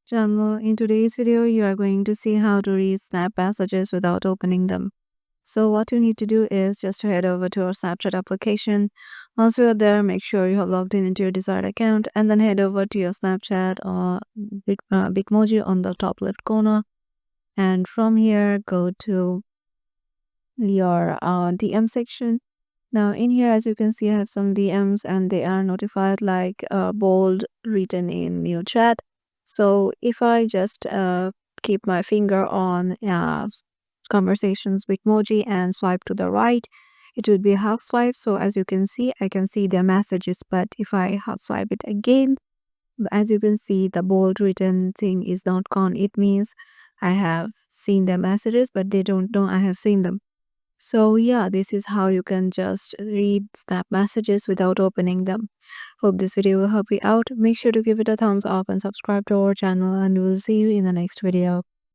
channel. In today's video, you are going to see how to read Snap messages without opening them. So what you need to do is just to head over to our Snapchat application. Once you're there, make sure you have logged in into your desired account and then head over to your Snapchat or Bitmoji on the top left corner. And from here, go to your DM section. Now in here, as you can see, I have some DMs and they are notified like bold written in your chat. So if I just keep my finger on conversations with emoji and swipe to the right, it will be a half swipe. So as you can see, I can see their messages, but if I half swipe it again, as you can see, the bold written thing is not gone. It means I have seen their messages, but they don't know I have seen them. So yeah, this is how you can just read Snap messages without opening them. Hope this video will help you out. Make sure to give it a thumbs up and subscribe to our channel, and we'll see you in the next video.